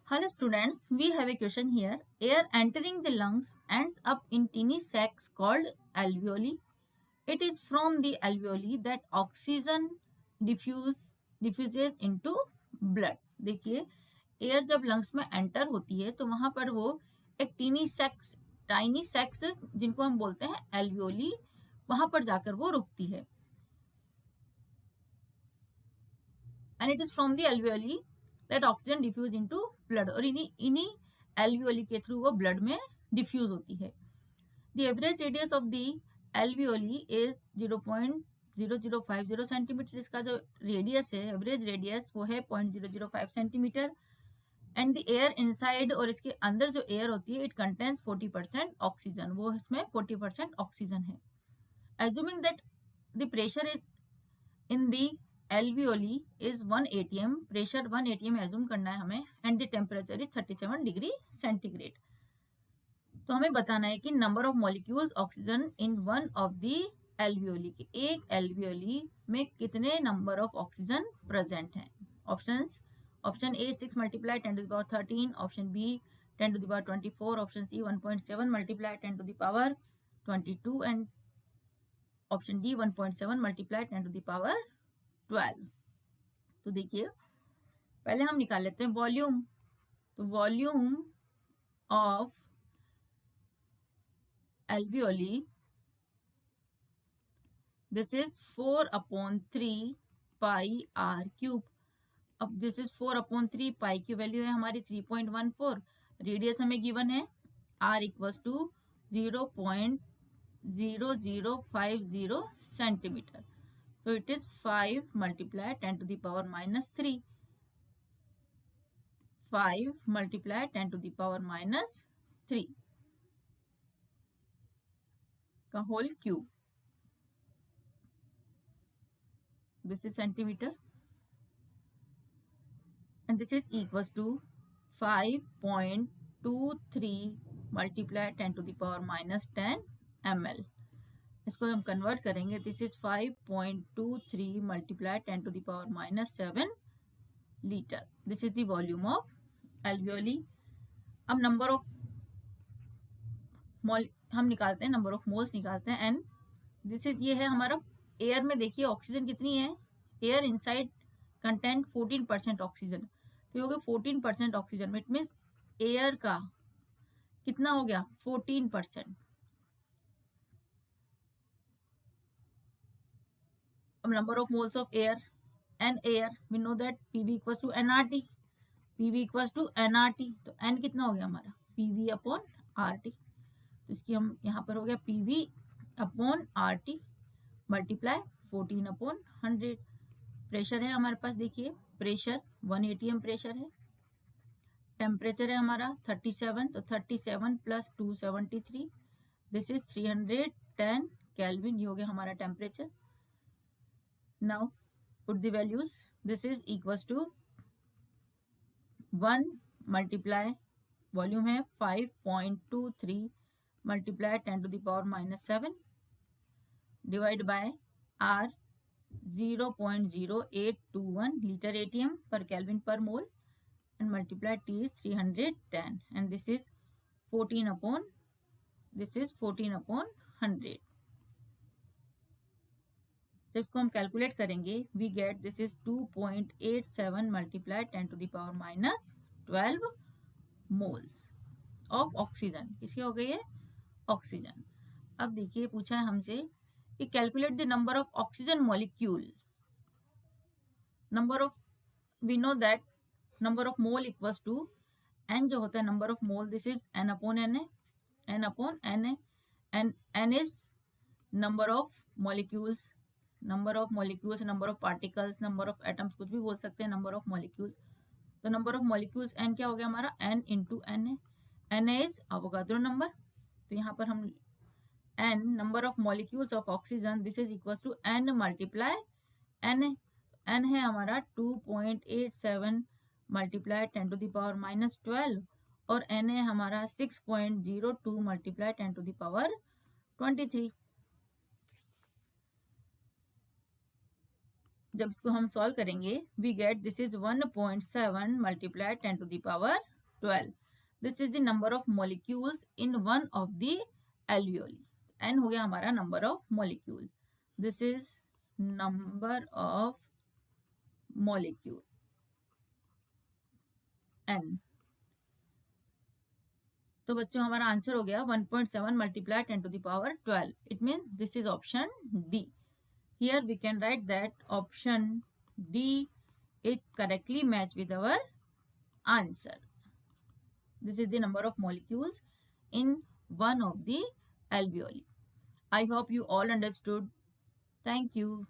Hello students, we have a question here. Air entering the lungs ends up in teeny sacs called alveoli. It is from the alveoli that oxygen diffuses into blood. देखिए air जब lungs में enter होती है तो वहां पर वो एक टाइनी सेक्स जिनको हम बोलते हैं एल्वियोली, वहां पर जाकर वो रुकती है. And it is from the alveoli that oxygen diffuse into blood. और इन्हीं एल्वियोली के थ्रू वो ब्लड में डिफ्यूज होती है. The average radius of the alveoli is 0.0050 centimetre. इसका जो रेडियस है, एवरेज रेडियस, वो है 0.005 centimetre. And the air inside, और इसके अंदर जो एयर होती है, इट कंटेन्स 40% ऑक्सीजन. वो इसमें 40% ऑक्सीजन है. Assuming that the pressure is in the alveoli is 1 atm. Pressure 1 atm assume करना है हमें. And the temperature is 37 degree centigrade. तो हमें बताना है कि number of molecules oxygen in one of the alveoli, की एक एल्वियोली में कितने नंबर ऑफ ऑक्सीजन प्रेजेंट हैं. Option A 6 multiply 10 to the power 13, option B 10 to the power 24, option C 1.7 multiply 10 to the power 22, and option D 1.7 multiply 10 to the power 12. तो देखिए पहले हम निकाल लेते हैं वॉल्यूम. तो volume of alveoli, this is 4/3 pi r cube. अब this is 4/3 पाई की वैल्यू है हमारी 3.14. रेडियस हमें गिवन है r इक्वल्स टू 0.0050 सेंटीमीटर. तो it is 5 multiply 10 to the power -3. 5 multiply 10 to the power -3 का whole cube. This is centimetre. and this is equals to 5.23 multiply 10 to the power -10 ml. इसको हम convert करेंगे. This is 5.23 multiply 10 to the power -7 litre. This is the volume of alveoli. अब number of mole हम निकालते हैं, number of moles निकालते हैं. And this is, ये है हमारा एयर में. देखिए ऑक्सीजन कितनी है. Air inside content 14% oxygen. तो हो गया 14% ऑक्सीजन. इट मीन्स एयर का कितना हो गया 14%. अब number of moles of air N air, we know that PV equals to NRT. PV equals to NRT. तो एन कितना हो गया हमारा पीवी अपॉन आरटी. तो इसकी हम यहाँ पर हो गया PV upon RT multiply 14/100. Pressure है हमारे पास. देखिए प्रेशर 1 atm प्रेशर है. टेम्परेचर है हमारा 37. तो 37 प्लस 273, दिस इज 310 केल्विन. ये हो गया हमारा temperature. Now put the values. This is equals to 1 multiply, volume है 5.23 multiply 10 to the power -7 divide by R 0.0821 litre ATM per kelvin per mole, and multiply T is 310, and this is 14/100. तो इसको हम calculate करेंगे. We get this is 2.87 multiply 10 to the power -12 moles of oxygen. किसकी हो गई है oxygen. अब देखिए पूछा है हमसे कि calculate the number of oxygen molecule. Number of, we know that number of mole equals to N जो होता है number of mole. This is N upon N A. N upon N A. And N is number of molecules. Number of molecules, number of particles, number of atoms, कुछ भी बोल सकते हैं. Number of molecules. तो number of molecules N क्या हो गया हमारा N into N A. N A is Avogadro number. तो यहाँ पर हम N number of molecules of oxygen, this is equals to N multiply N A. N है हमारा 2.87 मल्टीप्लाई 10 टू द पावर -12, और एन है हमारा 6.02 मल्टीप्लाई 10 टू द पावर 23. जब इसको हम सॉल्व करेंगे we get this is 1.7 multiply 10 to the power 12. This is the number of molecules in one of the alveoli. n हो गया हमारा number of molecule. This is number of molecule n. तो बच्चों हमारा आंसर हो गया 1.7 multiply 10 to the power 12. It means this is option D. Here we can write that option D is correctly matched with our answer. This is the number of molecules in one of the alveoli. I hope you all understood. Thank you.